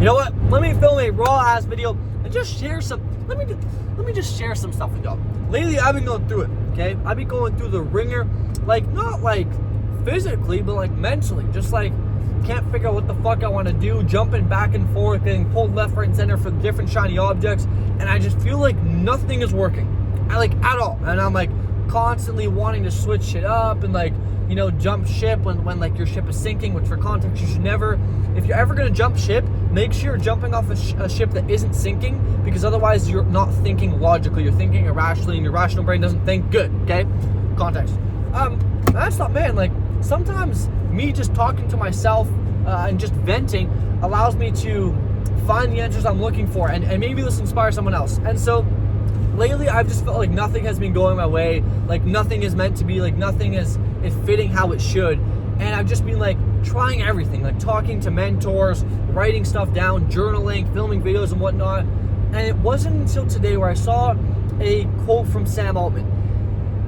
know what? Let me film a raw ass video and just share some. Let me just share some stuff with y'all. Lately, I've been going through it. Okay, I've been going through the ringer, like not like physically, but like mentally. Just like can't figure out what the fuck I want to do, jumping back and forth, getting pulled left, right, and center for different shiny objects, and I just feel like nothing is working. At all. And I'm like constantly wanting to switch shit up and like, you know, jump ship when like your ship is sinking, which for context, you should never, if you're ever going to jump ship, make sure you're jumping off a ship that isn't sinking, because otherwise you're not thinking logically, you're thinking irrationally, and your rational brain doesn't think good, okay? Context. That's not, man, like sometimes me just talking to myself and just venting allows me to find the answers I'm looking for, and maybe this inspires someone else. And so lately I've just felt like nothing has been going my way, like nothing is meant to be, like nothing is fitting how it should, and I've just been like trying everything, like talking to mentors, writing stuff down, journaling, filming videos and whatnot. And it wasn't until today where I saw a quote from Sam Altman.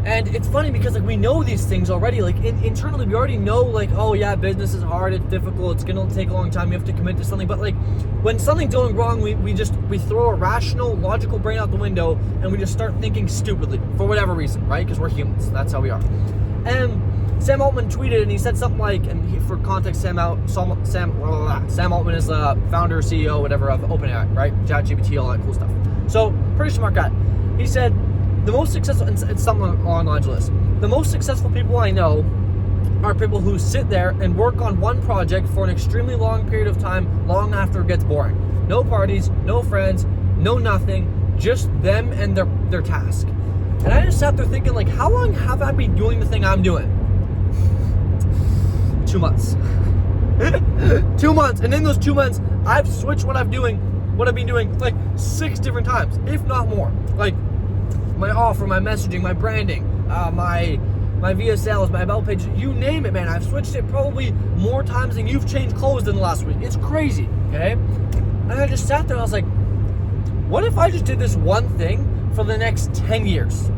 And it's funny because like we know these things already, like internally we already know, like, oh yeah, business is hard, it's difficult, it's gonna take a long time, you have to commit to something. But like when something's going wrong, we throw a rational, logical brain out the window and we just start thinking stupidly for whatever reason, right? Because we're humans, that's how we are. And Sam Altman tweeted and he said something like, and for context, Sam Altman is the founder, CEO, whatever, of OpenAI, right? ChatGPT, all that cool stuff. So pretty smart guy. He said, the most successful, and it's something along the lines of this, the most successful people I know are people who sit there and work on one project for an extremely long period of time, long after it gets boring. No parties, no friends, no nothing, just them and their task. And I just sat there thinking, like, how long have I been doing the thing I'm doing? 2 months. 2 months. And in those 2 months, I've switched what I've been doing like 6 different times, if not more. Like my offer, my messaging, my branding, my VSLs, my about page, you name it, man. I've switched it probably more times than you've changed clothes in the last week. It's crazy, okay? And I just sat there and I was like, what if I just did this one thing for the next 10 years?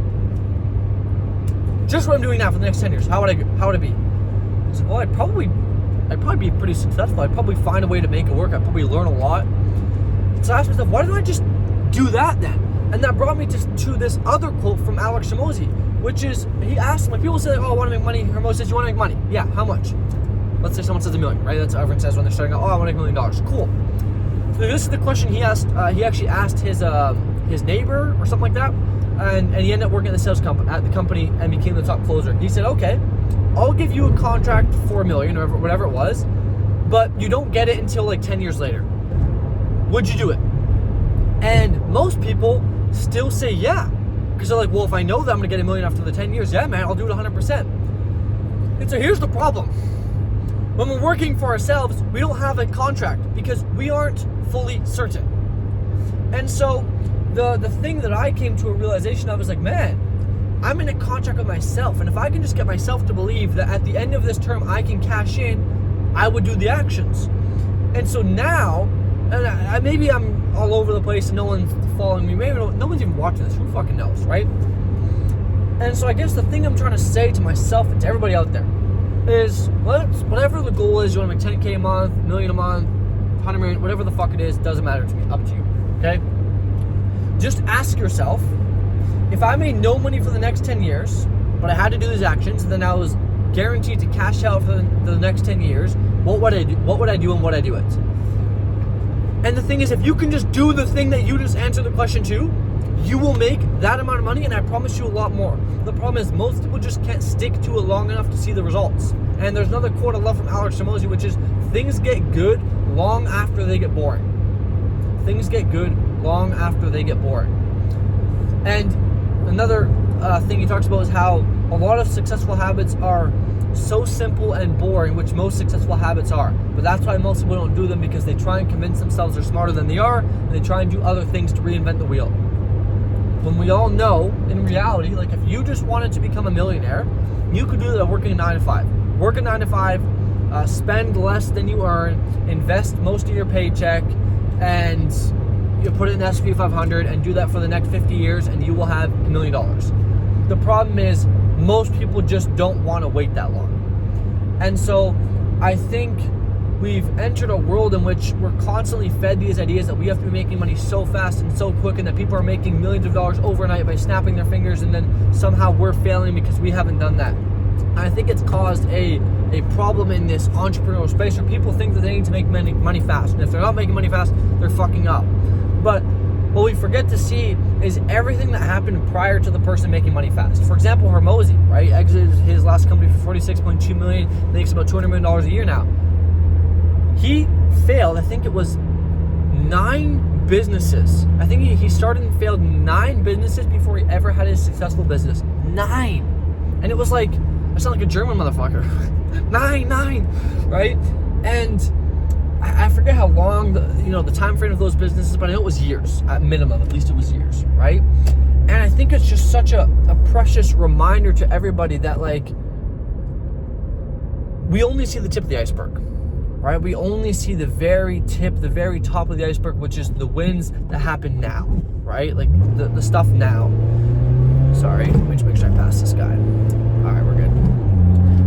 Just what I'm doing now for the next 10 years. How would it be? So, well, I'd probably be pretty successful. I'd probably find a way to make it work. I'd probably learn a lot. So I asked myself, why don't I just do that then? And that brought me to this other quote from Alex Hormozi, which is, he asked, like, people say, like, oh, I want to make money. Hormozi says, you want to make money? Yeah, how much? Let's say someone says $1 million, right? That's what everyone says when they're starting out, oh, I want to make $1 million. Cool. So this is the question he asked. He actually asked his neighbor or something like that, and he ended up working at the company and became the top closer. He said, okay, I'll give you a contract for $1 million or whatever it was, but you don't get it until like 10 years later. Would you do it? And most people still say yeah, because they're like, well, if I know that I'm gonna get $1 million after the 10 years, yeah, man, I'll do it 100%. And so here's the problem. When we're working for ourselves, we don't have a contract because we aren't fully certain. And so the thing that I came to a realization of is like, man, I'm in a contract with myself, and if I can just get myself to believe that at the end of this term I can cash in, I would do the actions. And so now, and maybe I'm all over the place and no one's following me, maybe no one's even watching this, who fucking knows, right? And so I guess the thing I'm trying to say to myself and to everybody out there is, whatever the goal is, you want to make 10K a month, $1 million a month, 100 million, whatever the fuck it is, doesn't matter to me, up to you, okay? Just ask yourself, if I made no money for the next 10 years, but I had to do these actions, and then I was guaranteed to cash out for the next 10 years, what would I do? What would I do, and would I do it? And the thing is, if you can just do the thing that you just answered the question to, you will make that amount of money, and I promise you a lot more. The problem is most people just can't stick to it long enough to see the results. And there's another quote I love from Alex Hormozi, which is, things get good long after they get boring. Things get good long after they get boring. And another thing he talks about is how a lot of successful habits are so simple and boring, which most successful habits are. But that's why most people don't do them, because they try and convince themselves they're smarter than they are, and they try and do other things to reinvent the wheel. When we all know, in reality, like if you just wanted to become a millionaire, you could do that working a 9 to 5. Work a 9 to 5, spend less than you earn, invest most of your paycheck, and you put it in the S&P 500 and do that for the next 50 years, and you will have $1 million. The problem is most people just don't want to wait that long. And so I think we've entered a world in which we're constantly fed these ideas that we have to be making money so fast and so quick, and that people are making millions of dollars overnight by snapping their fingers, and then somehow we're failing because we haven't done that. And I think it's caused a problem in this entrepreneurial space where people think that they need to make money fast, and if they're not making money fast, they're fucking up. But what we forget to see is everything that happened prior to the person making money fast. For example, Hormozy, right? Exited his last company for $46.2 million, makes about $200 million a year now. He failed, I think it was 9 businesses. I think he started and failed 9 businesses before he ever had his successful business. 9. And it was like, I sound like a German motherfucker. 9, right? And I forget how long the time frame of those businesses, but I know it was years at minimum. At least it was years, right? And I think it's just such a precious reminder to everybody that, like, we only see the tip of the iceberg, right? We only see the very tip, the very top of the iceberg, which is the wins that happen now, right? Like the stuff now. Sorry, let me just make sure I pass this guy. All right, we're good.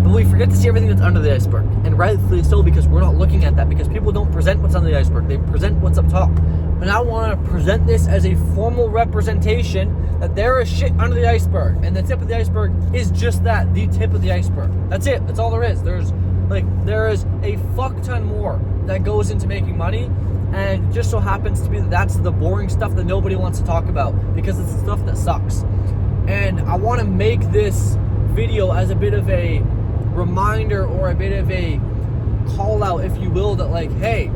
But we forget to see everything that's under the iceberg, and rightfully so, because we're not looking at that, because people don't present what's under the iceberg, they present what's up top. And I want to present this as a formal representation that there is shit under the iceberg, and the tip of the iceberg is just that, the tip of the iceberg. That's it. That's all there is. There is a fuck ton more that goes into making money, and it just so happens to be that that's the boring stuff that nobody wants to talk about, because it's the stuff that sucks. And I want to make this video as a bit of a reminder, or a bit of a call out, if you will, that, like, hey,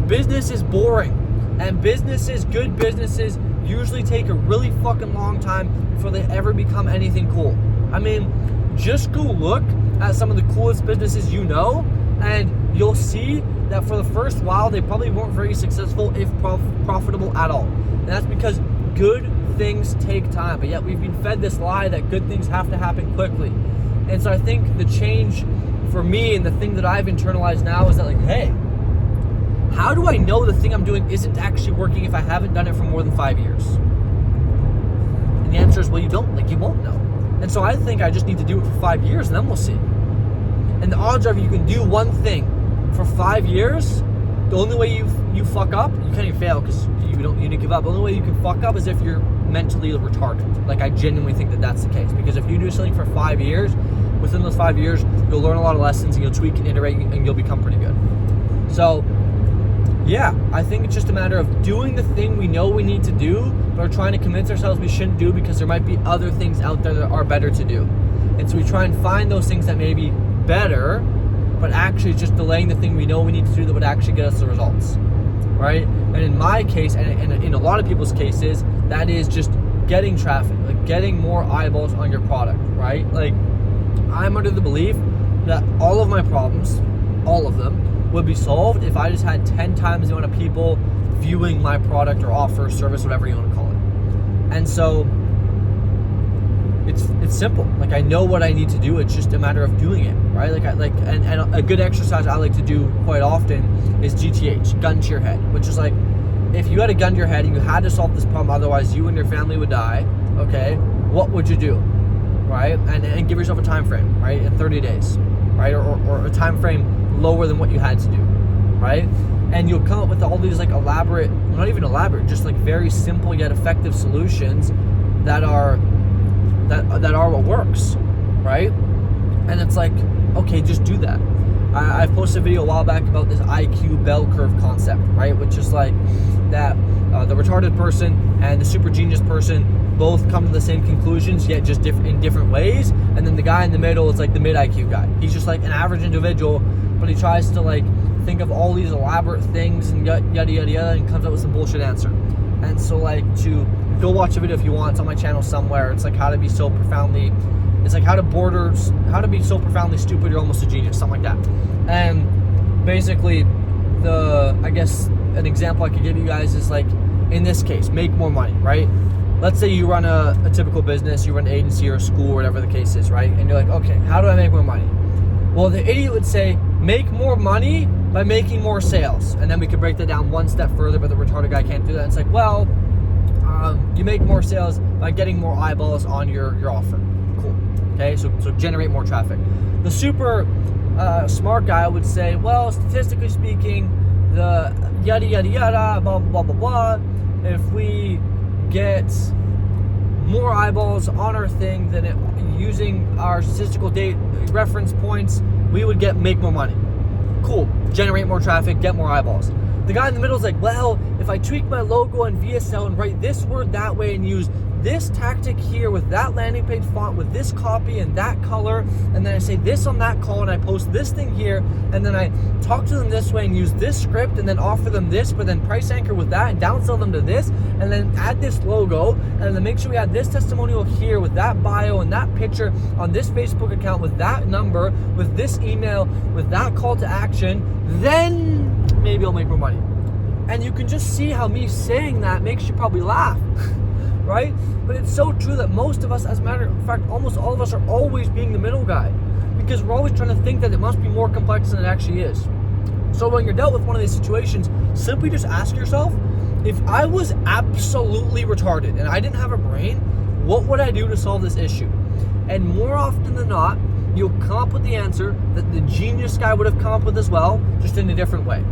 business is boring, and good businesses usually take a really fucking long time before they ever become anything cool. I mean, just go look at some of the coolest businesses you know, and you'll see that for the first while they probably weren't very successful, if profitable at all. And that's because good things take time, but yet we've been fed this lie that good things have to happen quickly. And so I think the change for me, and the thing that I've internalized now, is that, like, hey, how do I know the thing I'm doing isn't actually working if I haven't done it for more than 5 years? And the answer is, well, you won't know. And so I think I just need to do it for 5 years, and then we'll see. And the odds are, if you can do one thing for 5 years, the only way you fuck up, you can't even fail because you need to give up. The only way you can fuck up is if you're mentally retarded. Like, I genuinely think that that's the case, because if you do something for 5 years, within those 5 years, you'll learn a lot of lessons, and you'll tweak and iterate, and you'll become pretty good. So, yeah, I think it's just a matter of doing the thing we know we need to do, but are trying to convince ourselves we shouldn't do because there might be other things out there that are better to do. And so we try and find those things that may be better, but actually just delaying the thing we know we need to do that would actually get us the results, right? And in my case, and in a lot of people's cases, that is just getting traffic, like getting more eyeballs on your product, right? Like, I'm under the belief that all of my problems, all of them, would be solved if I just had 10 times the amount of people viewing my product or offer, service, whatever you want to call it. And so it's simple. Like, I know what I need to do. It's just a matter of doing it, right? And a good exercise I like to do quite often is GTH, gun to your head, which is like, if you had a gun to your head and you had to solve this problem, otherwise you and your family would die, okay, what would you do, right? And give yourself a time frame, right, in 30 days, right, or a time frame lower than what you had to do, right? And you'll come up with all these, like, elaborate, not even elaborate, just like very simple yet effective solutions that are what works, right? And it's like, okay, just do that. I posted a video a while back about this IQ bell curve concept, right? Which is like that the retarded person and the super genius person both come to the same conclusions, yet just in different ways. And then the guy in the middle is like the mid IQ guy. He's just like an average individual, but he tries to, like, think of all these elaborate things and yada yada yada, and comes up with some bullshit answer. And so, like, to go watch a video if you want, it's on my channel somewhere. It's like how to be so profoundly stupid you're almost a genius, something like that. And basically, I guess an example I could give you guys is, like, in this case, make more money, right? Let's say you run a typical business, you run an agency or a school, whatever the case is, right? And you're like, okay, how do I make more money? Well, the idiot would say, make more money by making more sales. And then we could break that down one step further, but the retarded guy can't do that. It's like, well, you make more sales by getting more eyeballs on your offer. Cool. Okay, so generate more traffic. The super a smart guy would say, well, statistically speaking, the yada yada yada, blah blah blah blah. If we get more eyeballs on our thing than using our statistical date reference points, we would make more money. Cool, generate more traffic, get more eyeballs. The guy in the middle is like, well, if I tweak my logo on VSL and write this word that way and use this tactic here with that landing page font with this copy and that color, and then I say this on that call and I post this thing here, and then I talk to them this way and use this script and then offer them this, but then price anchor with that and downsell them to this, and then add this logo, and then make sure we add this testimonial here with that bio and that picture on this Facebook account with that number, with this email, with that call to action, then maybe I'll make more money. And you can just see how me saying that makes you probably laugh. Right? But it's so true that most of us, as a matter of fact, almost all of us are always being the middle guy, because we're always trying to think that it must be more complex than it actually is. So when you're dealt with one of these situations, simply just ask yourself, if I was absolutely retarded and I didn't have a brain, what would I do to solve this issue? And more often than not, you'll come up with the answer that the genius guy would have come up with as well, just in a different way.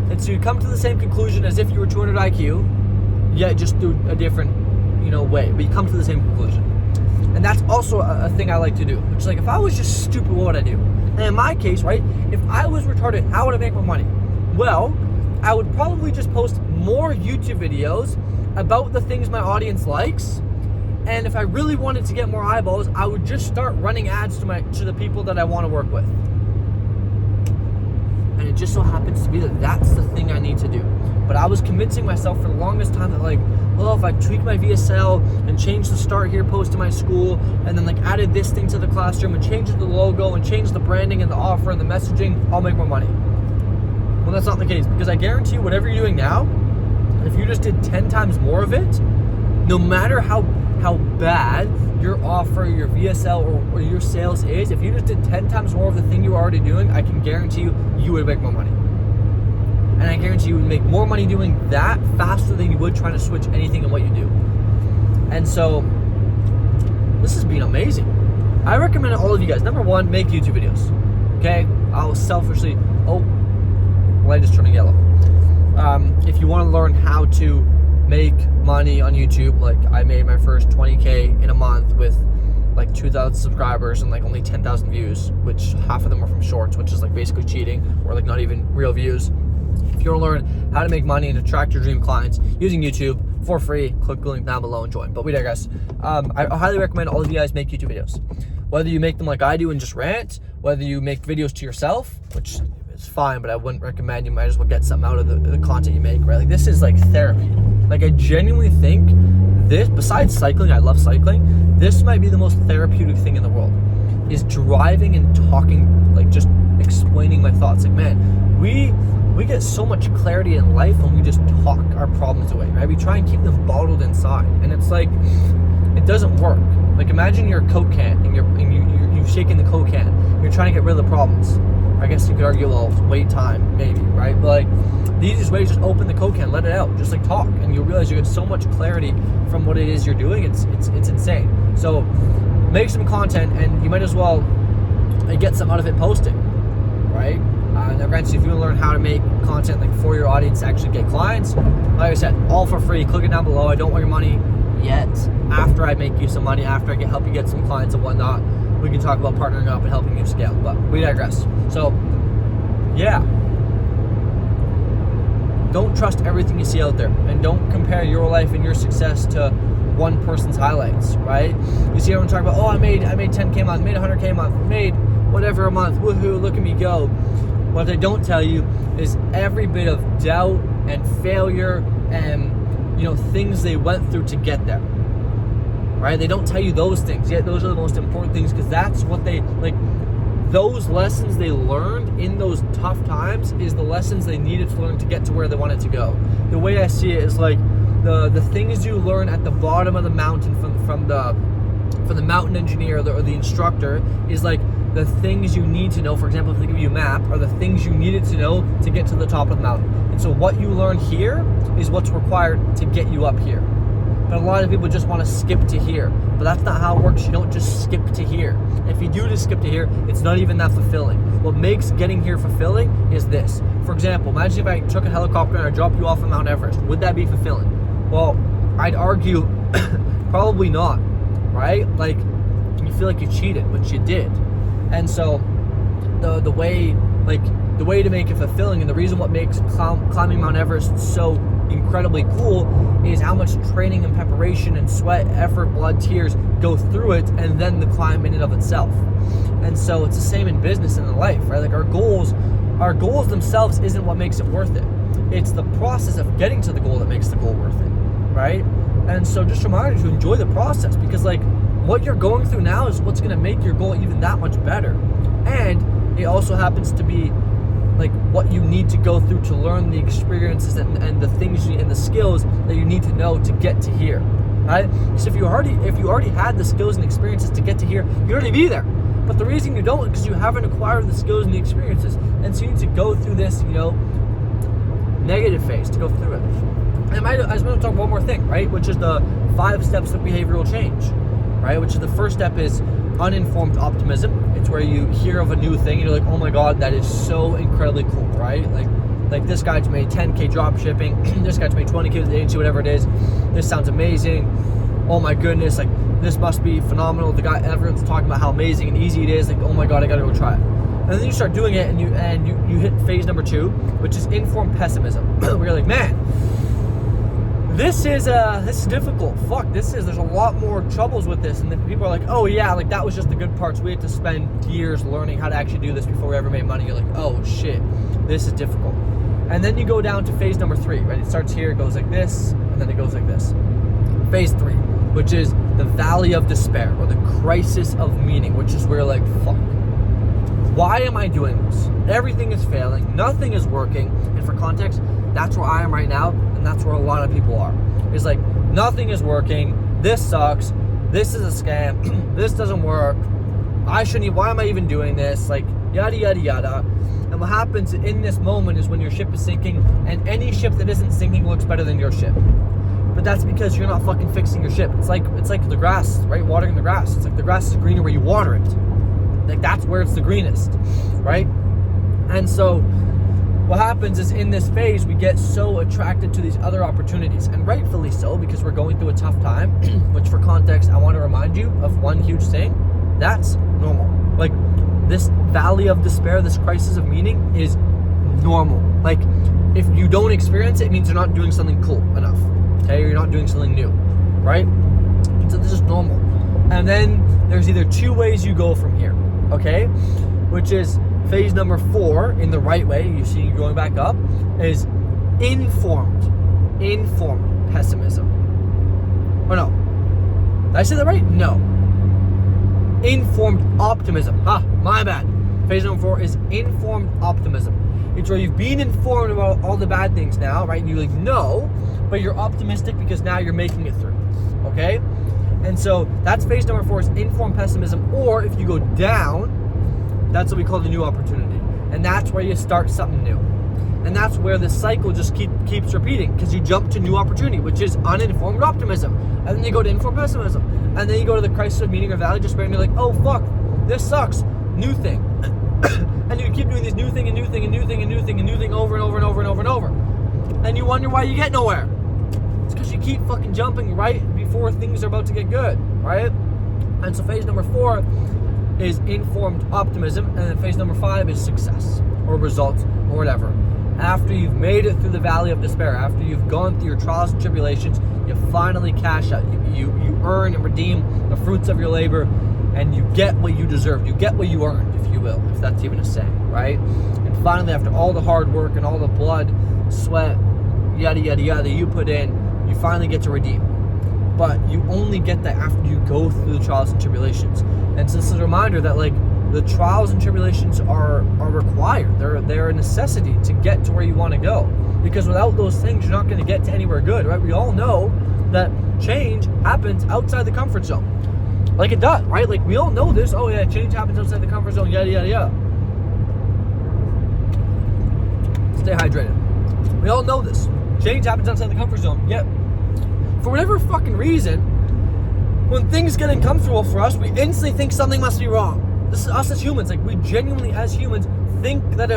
And so you come to the same conclusion as if you were 200 IQ, yet just do a different way, but you come to the same conclusion. And that's also a thing I like to do. It's like, if I was just stupid, what would I do? And in my case, right, if I was retarded, how would I make more money? Well, I would probably just post more YouTube videos about the things my audience likes. And if I really wanted to get more eyeballs, I would just start running ads to the people that I want to work with. And it just so happens to be that that's the thing I need to do. But I was convincing myself for the longest time that, like, well, if I tweak my VSL and change the start here post to my school, and then like added this thing to the classroom and changed the logo and changed the branding and the offer and the messaging, I'll make more money. Well, that's not the case, because I guarantee you, whatever you're doing now, if you just did 10 times more of it, no matter how bad your offer, your VSL, or your sales is, if you just did 10 times more of the thing you were already doing, I can guarantee you would make more money. And I guarantee you would make more money doing that faster than you would trying to switch anything in what you do. And so, this has been amazing. I recommend all of you guys, number one, make YouTube videos. Okay? I'll selfishly, light is turning yellow. If you want to learn how to make money on YouTube, like I made my first 20K in a month with like 2,000 subscribers and like only 10,000 views, which half of them are from shorts, which is like basically cheating, or like not even real views. If you want to learn how to make money and attract your dream clients using YouTube for free, click the link down below and join. But we digress. I highly recommend all of you guys make YouTube videos. Whether you make them like I do and just rant, whether you make videos to yourself, which is fine, but I wouldn't recommend. You might as well get something out of the content you make, right? Like, this is like therapy. Like, I genuinely think this, besides cycling, I love cycling, this might be the most therapeutic thing in the world, is driving and talking, like just explaining my thoughts. Like, man, we get so much clarity in life when we just talk our problems away, right? We try and keep them bottled inside, and it's like, it doesn't work. Like, imagine you're a Coke can and you're shaking the Coke can. You're trying to get rid of the problems. I guess you could argue, well, wait time, maybe, right? But like, the easiest way is just open the Coke can, let it out, just like talk, and you'll realize you get so much clarity from what it is you're doing. It's insane. So make some content, and you might as well get some out of it posting, right? Now, granted, if you want to learn how to make content like for your audience to actually get clients, like I said, all for free. Click it down below. I don't want your money yet. After I make you some money, after I help you get some clients and whatnot, we can talk about partnering up and helping you scale. But we digress. So, yeah. Don't trust everything you see out there, and don't compare your life and your success to one person's highlights, right? You see everyone talking about, I made 10K a month, made 100K a month, made whatever a month, woohoo, look at me go. What they don't tell you is every bit of doubt and failure and, things they went through to get there, right? They don't tell you those things, yet those are the most important things, because that's what those lessons they learned in those tough times is the lessons they needed to learn to get to where they wanted to go. The way I see it is like the things you learn at the bottom of the mountain from the mountain engineer or the instructor is like the things you need to know. For example, if they give you a map, are the things you needed to know to get to the top of the mountain. And so what you learn here is what's required to get you up here. But a lot of people just want to skip to here. But that's not how it works. You don't just skip to here. If you do just skip to here, it's not even that fulfilling. what makes getting here fulfilling is this. For example, imagine if I took a helicopter and I dropped you off of Mount Everest. Would that be fulfilling? Well, I'd argue probably not, right? Like, you feel like you cheated, but you did. And so the way to make it fulfilling, and the reason what makes climbing Mount Everest so incredibly cool is how much training and preparation and sweat, effort, blood, tears go through it, and then the climb in and of itself. And so it's the same in business and in life, right? Like our goals themselves isn't what makes it worth it. It's the process of getting to the goal that makes the goal worth it, right? And so just a reminder to enjoy the process, because like what you're going through now is what's going to make your goal even that much better. And it also happens to be like what you need to go through to learn the experiences and the things and the skills that you need to know to get to here, right? So if you already had the skills and experiences to get to here, you'd already be there. But the reason you don't is because you haven't acquired the skills and the experiences, and so you need to go through this, negative phase to go through it. And I was going to talk one more thing, right? Which is the 5 steps of behavioral change, right? Which is the first step is uninformed optimism. It's where you hear of a new thing and you're like, oh my God, that is so incredibly cool, right? Like this guy's made 10K drop shipping, this guy's made 20K with the agency, whatever it is. This sounds amazing. Oh my goodness, like this must be phenomenal. Everyone's talking about how amazing and easy it is. Like, oh my God, I gotta go try it. And then you start doing it and you hit phase number 2, which is informed pessimism. Where you're like, man, this is difficult. There's a lot more troubles with this. And then people are like, oh yeah, like that was just the good parts. We had to spend years learning how to actually do this before we ever made money. You're like, oh shit, this is difficult. And then you go down to phase number 3, right? It starts here, it goes like this, and then it goes like this. Phase 3, which is the valley of despair, or the crisis of meaning, which is where you're like, fuck, why am I doing this? Everything is failing, nothing is working. And for context, that's where I am right now, and that's where a lot of people are. It's like, nothing is working, this sucks, this is a scam, this doesn't work, why am I even doing this? Like, yada, yada, yada. And what happens in this moment is when your ship is sinking, and any ship that isn't sinking looks better than your ship. But that's because you're not fucking fixing your ship. It's like the grass, right? Watering the grass. It's like the grass is greener where you water it. Like that's where it's the greenest, right? And so what happens is in this phase, we get so attracted to these other opportunities, and rightfully so, because we're going through a tough time, which for context, I want to remind you of one huge thing. That's normal. Like this valley of despair, this crisis of meaning is normal. Like if you don't experience it, it means you're not doing something cool enough. Okay, or you're not doing something new, right? So this is normal. And then there's either 2 ways you go from here, okay? Which is phase number 4 in the right way, you see going back up, is informed pessimism. Oh no, did I say that right? No. Informed optimism. My bad. Phase number 4 is informed optimism. It's where you've been informed about all the bad things now, right? And you like, no, but you're optimistic because now you're making it through, okay? And so that's phase number 4 is informed pessimism, or if you go down, that's what we call the new opportunity. And that's where you start something new. And that's where the cycle just keeps repeating, because you jump to new opportunity, which is uninformed optimism. And then you go to informed pessimism. And then you go to the crisis of meaning or valley despair, and you're like, oh fuck, this sucks, new thing. And you keep doing this new thing and new thing and new thing and new thing and new thing over and over and over and over and over. And you wonder why you get nowhere. It's because you keep fucking jumping right before things are about to get good, right? And so phase number 4 is informed optimism, and then phase number 5 is success or results or whatever. After you've made it through the valley of despair, after you've gone through your trials and tribulations, you finally cash out. You earn and redeem the fruits of your labor, and you get what you deserve. You get what you earned, if you will, if that's even a saying, right? And finally, after all the hard work and all the blood, sweat, yada, yada, yada you put in, you finally get to redeem. But you only get that after you go through the trials and tribulations. And so this is a reminder that like the trials and tribulations are required. They're a necessity to get to where you want to go. Because without those things, you're not going to get to anywhere good, right? We all know that change happens outside the comfort zone. Like it does, right? Like we all know this. Oh yeah, change happens outside the comfort zone, yada, yada, yada. Stay hydrated. We all know this. Change happens outside the comfort zone. Yet, for whatever fucking reason, when things get uncomfortable for us, we instantly think something must be wrong. This is us as humans. Like, we genuinely, as humans, think that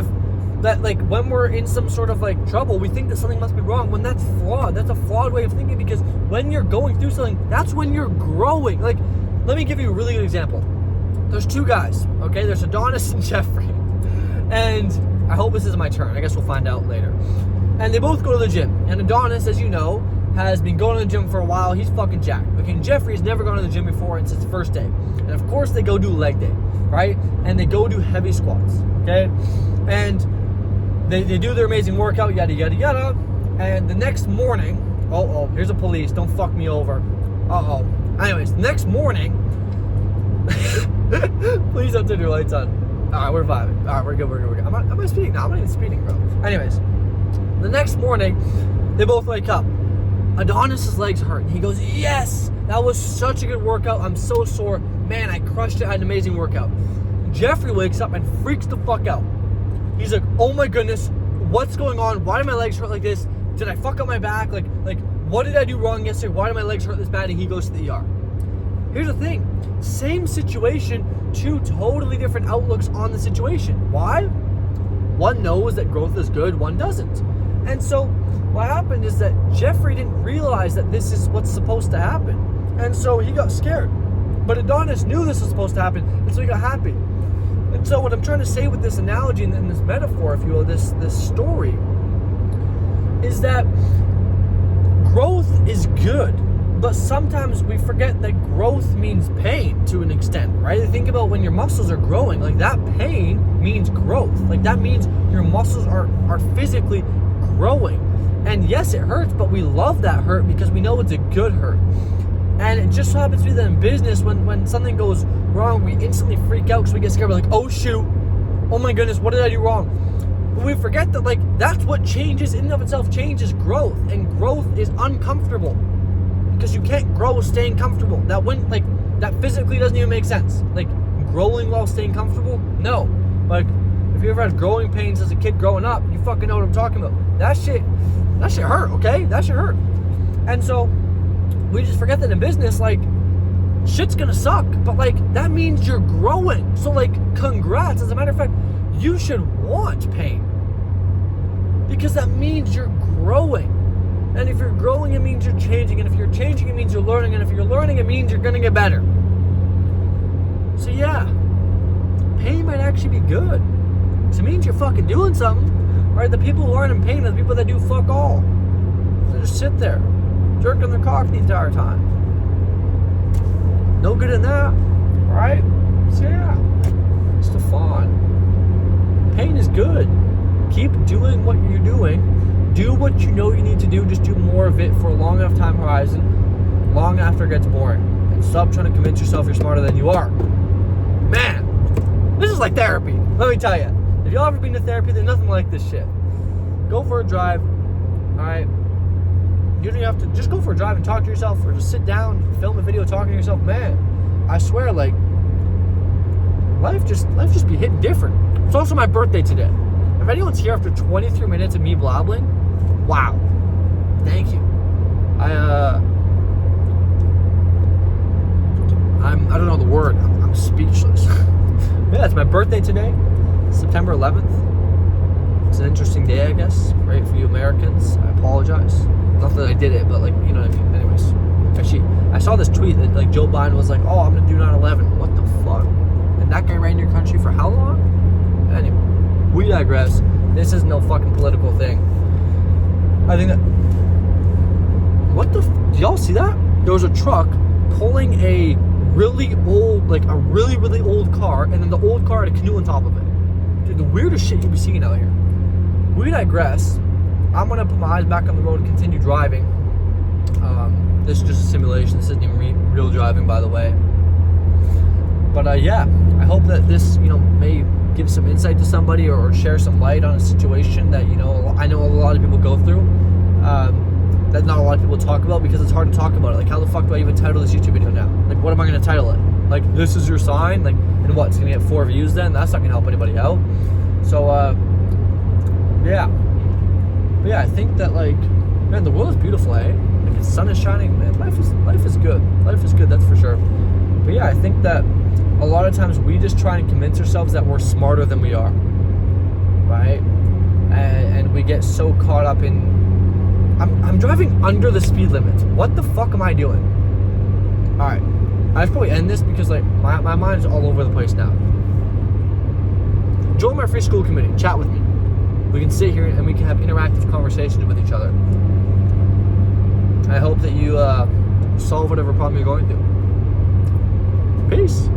when we're in some sort of like trouble, we think that something must be wrong, when that's flawed. That's a flawed way of thinking, because when you're going through something, that's when you're growing. Like, let me give you a really good example. There's two guys, okay? There's Adonis and Jeffrey. And I hope this is my turn. I guess we'll find out later. And they both go to the gym. And Adonis, as you know, has been going to the gym for a while. He's fucking jacked. Okay, and Jeffrey has never gone to the gym before, and it's his first day. And of course, they go do leg day, right? And they go do heavy squats, okay? And they do their amazing workout, yada, yada, yada. And the next morning, here's the police. Don't fuck me over. Anyways, next morning, please don't turn your lights on. All right, we're vibing. All right, we're good. Am I speeding? No, I'm not even speeding, bro. Anyways, the next morning, they both wake up. Adonis's legs hurt. He goes, yes, that was such a good workout. I'm so sore. Man, I crushed it. I had an amazing workout. Jeffrey wakes up and freaks the fuck out. He's like, oh my goodness, what's going on? Why do my legs hurt like this? Did I fuck up my back? Like, what did I do wrong yesterday? Why do my legs hurt this bad? And he goes to the ER. Here's the thing. Same situation, two totally different outlooks on the situation. Why? One knows that growth is good, one doesn't. And so what happened is that Jeffrey didn't realize that this is what's supposed to happen. And so he got scared. But Adonis knew this was supposed to happen, and so he got happy. And so what I'm trying to say with this analogy and this metaphor, if you will, this story, is that growth is good, but sometimes we forget that growth means pain to an extent, right? Think about when your muscles are growing, like that pain means growth. Like that means your muscles are physically growing. And yes, it hurts, but we love that hurt because we know it's a good hurt. And it just so happens to be that in business, when something goes wrong, we instantly freak out because we get scared. We're like, oh shoot, oh my goodness, what did I do wrong? But we forget that, like, that's what changes in and of itself. Change is growth, and growth is uncomfortable because you can't grow staying comfortable. That physically doesn't even make sense. Like, growing while staying comfortable? No. Like, if you ever had growing pains as a kid growing up, you fucking know what I'm talking about. That shit hurt, okay? That shit hurt. And so we just forget that in business, like, shit's gonna suck, but like, that means you're growing. So like, congrats. As a matter of fact, you should want pain because that means you're growing. And if you're growing, it means you're changing. And if you're changing, it means you're learning. And if you're learning, it means you're gonna get better. So yeah, pain might actually be good. It means you're fucking doing something. Right? The people who aren't in pain are the people that do fuck all. They just sit there, jerking their cock the entire time. No good in that, right? So yeah, it's the fun. Pain is good. Keep doing what you're doing. Do what you know you need to do. Just do more of it for a long enough time horizon, long after it gets boring. And stop trying to convince yourself you're smarter than you are. Man, this is like therapy. Let me tell you. If y'all ever been to therapy, there's nothing like this shit. Go for a drive, alright? You don't have to, just go for a drive and talk to yourself, or just sit down, film a video talking to yourself. Man, I swear, like, life just be hitting different. It's also my birthday today. If anyone's here after 23 minutes of me blabbling, wow. Thank you. I don't know the word. I'm speechless. Yeah, it's my birthday today. September 11th. It's an interesting day, I guess. Right, for you Americans. I apologize. Not that I did it, but like, you know what I mean. Anyways, actually, I saw this tweet that like Joe Biden was like, "Oh, I'm gonna do 9/11." What the fuck? And that guy ran your country for how long? Anyway, we digress. This is no fucking political thing. I think that. What the? Did y'all see that? There was a truck pulling a really old, like a really, really old car, and then the old car had a canoe on top of it. Dude, the weirdest shit you'll be seeing out here. We digress. I'm gonna put my eyes back on the road and continue driving. This is just a simulation. This isn't even real driving, by the way. But yeah, I hope that this, may give some insight to somebody or share some light on a situation that, I know a lot of people go through. That not a lot of people talk about because it's hard to talk about it. Like, how the fuck do I even title this YouTube video now? Like, what am I gonna title it? Like, this is your sign? Like, and what? It's gonna get 4 views then? That's not gonna help anybody out. So, yeah. But yeah, I think that, like, man, the world is beautiful, eh? Like, the sun is shining, man. Life is good. Life is good, that's for sure. But yeah, I think that a lot of times we just try and convince ourselves that we're smarter than we are, right? And we get so caught up in, I'm driving under the speed limit. What the fuck am I doing? All right, I should probably end this because like my mind's all over the place now. Join my free school committee. Chat with me. We can sit here and we can have interactive conversations with each other. I hope that you solve whatever problem you're going through. Peace.